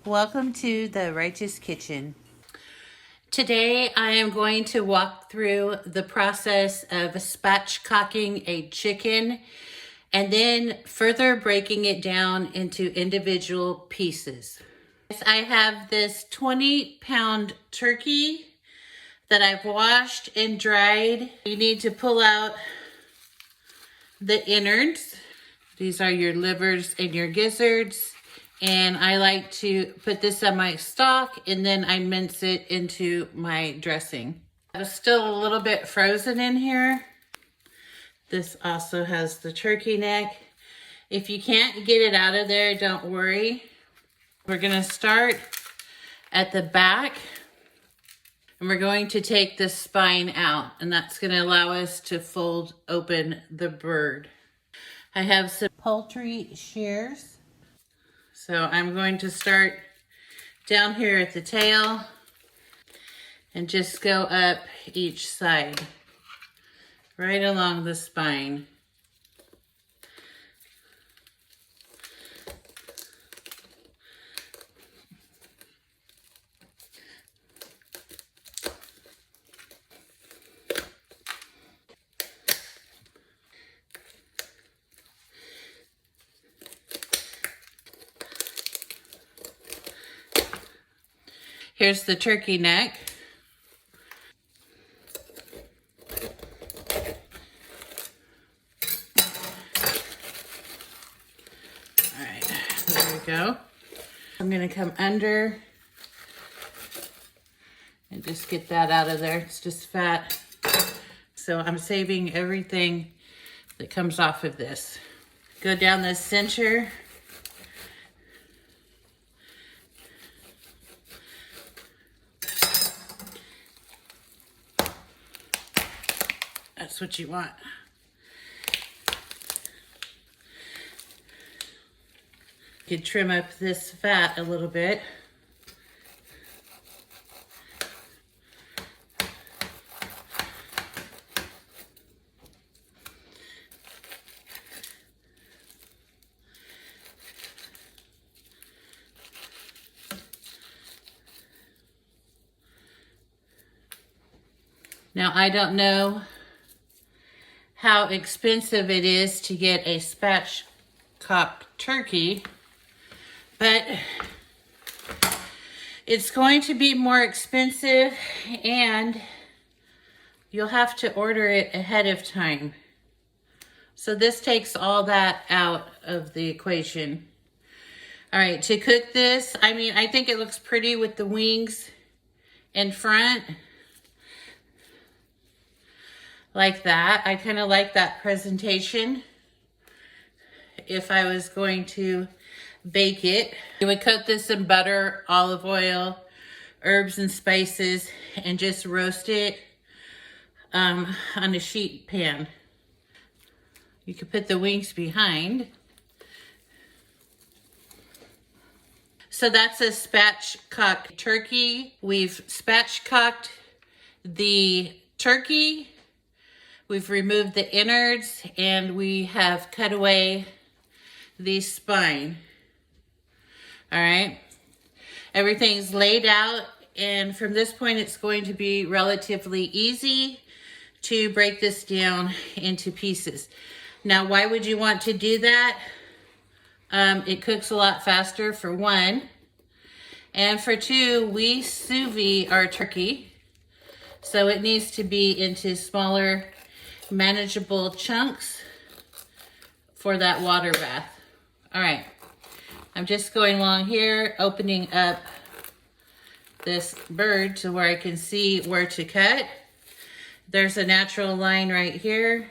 Welcome to the Righteous Kitchen. Today I am going to walk through the process of spatchcocking a chicken and then further breaking it down into individual pieces. I have this 20-pound turkey that I've washed and dried. You need to pull out the innards. These are your livers and your gizzards. And I like to put this on my stock and then I mince it into my dressing. It's still a little bit frozen in here. This also has the turkey neck. If you can't get it out of there, don't worry. We're gonna start at the back and we're going to take the spine out, and that's gonna allow us to fold open the bird. I have some poultry shears. So I'm going to start down here at the tail and just go up each side, right along the spine. Here's the turkey neck. All right, there we go. I'm gonna come under and just get that out of there. It's just fat. So I'm saving everything that comes off of this. Go down the center. That's what you want. You can trim up this fat a little bit. Now, I don't know how expensive it is to get a spatchcock turkey, but it's going to be more expensive and you'll have to order it ahead of time. So this takes all that out of the equation. All right, to cook this, I think it looks pretty with the wings in front. Like that. I kind of like that presentation. If I was going to bake it, I would coat this in butter, olive oil, herbs and spices, and just roast it on a sheet pan. You could put the wings behind. So that's a spatchcock turkey. We've spatchcocked the turkey. We've removed the innards and we have cut away the spine. All right. Everything's laid out, and from this point it's going to be relatively easy to break this down into pieces. Now, why would you want to do that? It cooks a lot faster, for one. And for two, we sous vide our turkey. So it needs to be into smaller, manageable chunks for that water bath. All right, I'm just going along here, opening up this bird to where I can see where to cut. There's a natural line right here.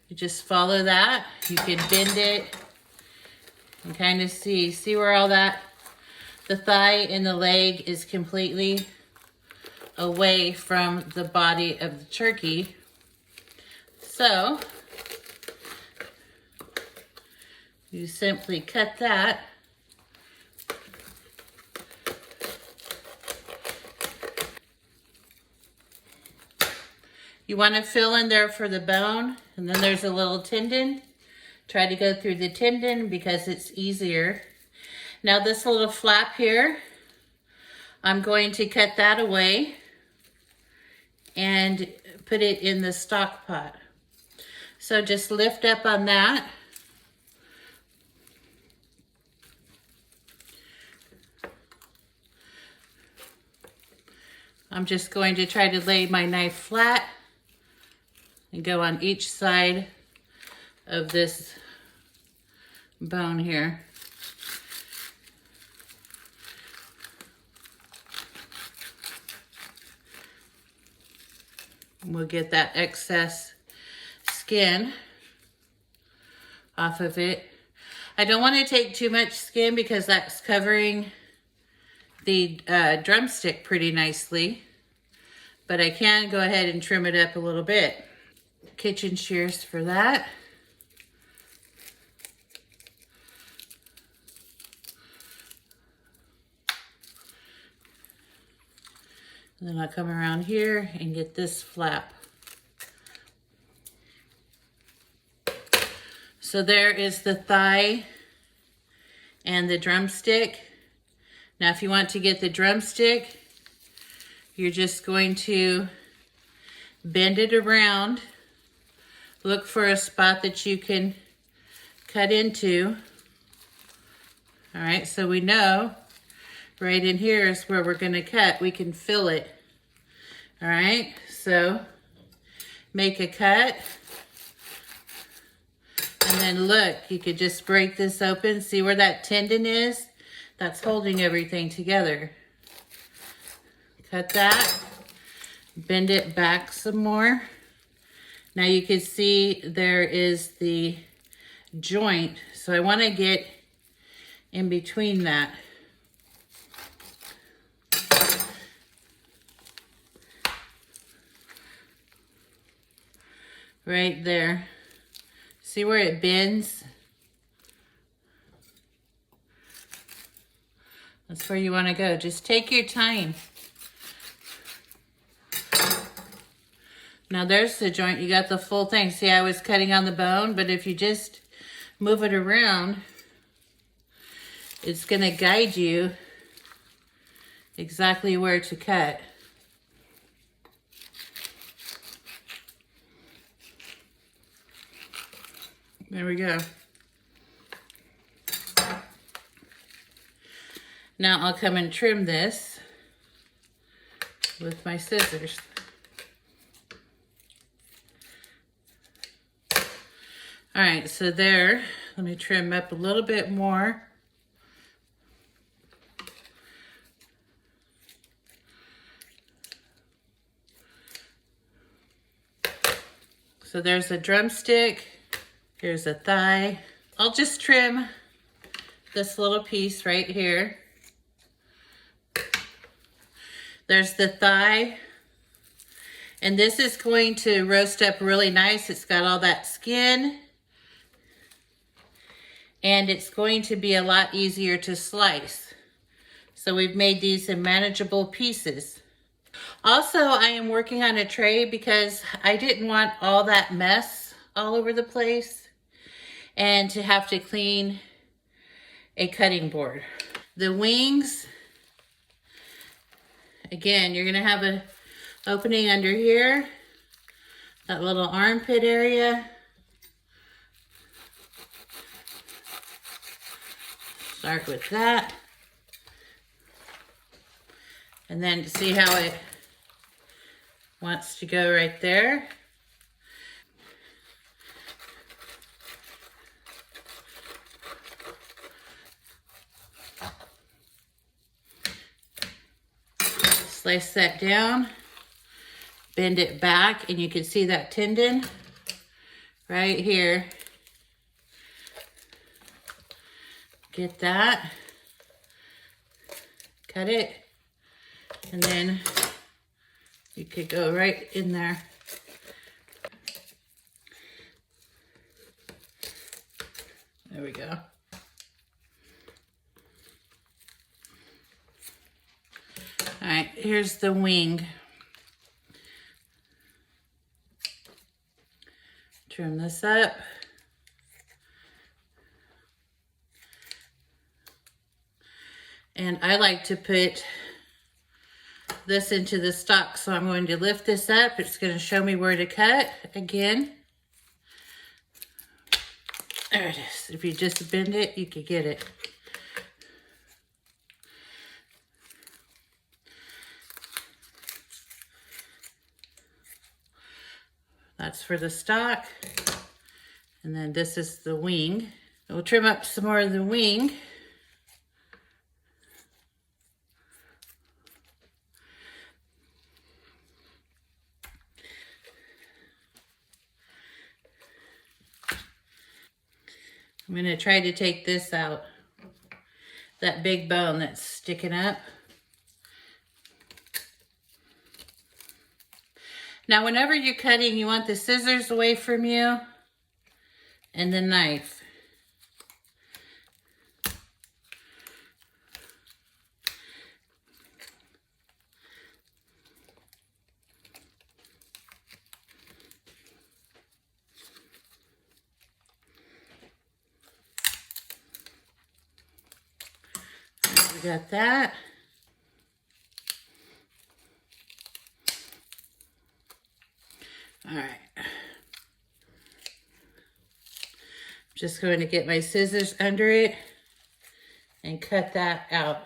You just follow that. You can bend it and kind of see where all that, the thigh and the leg is completely away from the body of the turkey. So you simply cut that. You want to fill in there for the bone, and then there's a little tendon. Try to go through the tendon because it's easier. Now this little flap here, I'm going to cut that away and put it in the stock pot. So just lift up on that. I'm just going to try to lay my knife flat and go on each side of this bone here. And we'll get that excess skin off of it. I don't want to take too much skin because that's covering the drumstick pretty nicely, but I can go ahead and trim it up a little bit. Kitchen shears for that. And then I'll come around here and get this flap. So there is the thigh and the drumstick. Now if you want to get the drumstick, you're just going to bend it around. Look for a spot that you can cut into. All right, so we know right in here is where we're gonna cut. We can fill it. All right, so make a cut. And then look, you could just break this open. See where that tendon is? That's holding everything together. Cut that, bend it back some more. Now you can see there is the joint. So I wanna get in between that. Right there. See where it bends? That's where you want to go. Just take your time. Now there's the joint. You got the full thing. See, I was cutting on the bone, but if you just move it around, it's going to guide you exactly where to cut. There we go. Now I'll come and trim this with my scissors. All right, so there, let me trim up a little bit more. So there's a drumstick. Here's a thigh. I'll just trim this little piece right here. There's the thigh. And this is going to roast up really nice. It's got all that skin. And it's going to be a lot easier to slice. So we've made these in manageable pieces. Also, I am working on a tray because I didn't want all that mess all over the place and to have to clean a cutting board. The wings, again, you're gonna have an opening under here, that little armpit area. Start with that. And then see how it wants to go right there. Slice that down, bend it back, and you can see that tendon right here. Get that, cut it, and then you could go right in there. There we go. All right, here's the wing. Trim this up. And I like to put this into the stock, so I'm going to lift this up. It's going to show me where to cut again. There it is. If you just bend it, you can get it. That's for the stock. And then this is the wing. We'll trim up some more of the wing. I'm going to try to take this out, that big bone that's sticking up. Now, whenever you're cutting, you want the scissors away from you and the knife. We got that. All right. Just going to get my scissors under it and cut that out.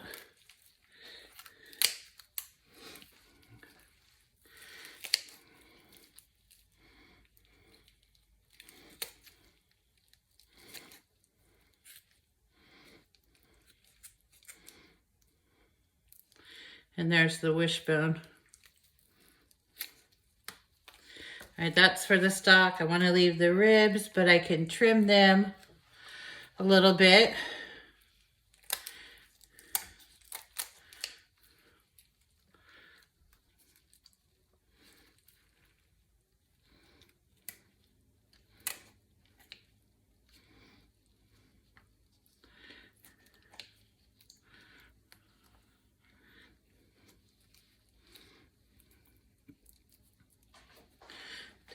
And there's the wishbone. All right, that's for the stock. I want to leave the ribs, but I can trim them a little bit.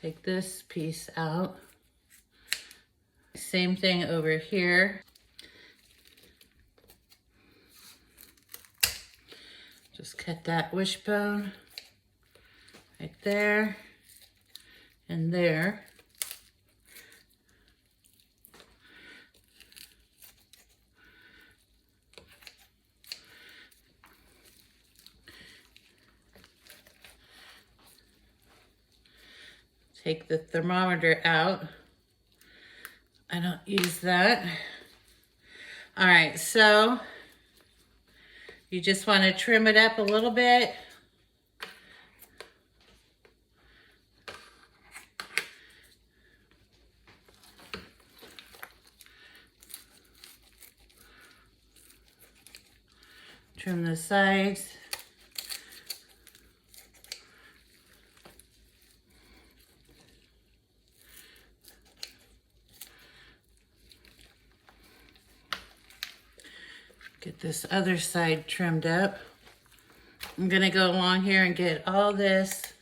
Take this piece out. Same thing over here. Just cut that wishbone right there and there. Take the thermometer out. I don't use that. All right, so you just want to trim it up a little bit. Trim the sides. Get this other side trimmed up. I'm gonna go along here and get all this.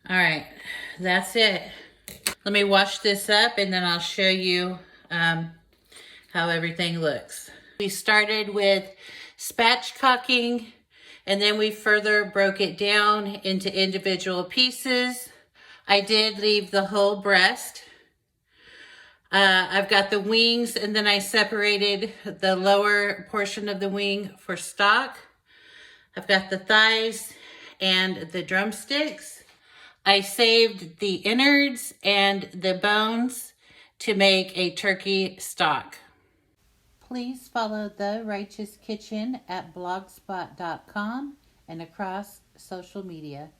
All right, that's it. Let me wash this up and then I'll show you how everything looks. We started with spatchcocking and then we further broke it down into individual pieces. I did leave the whole breast. I've got the wings and then I separated the lower portion of the wing for stock. I've got the thighs and the drumsticks. I saved the innards and the bones to make a turkey stock. Please follow The Righteous Kitchen at blogspot.com and across social media.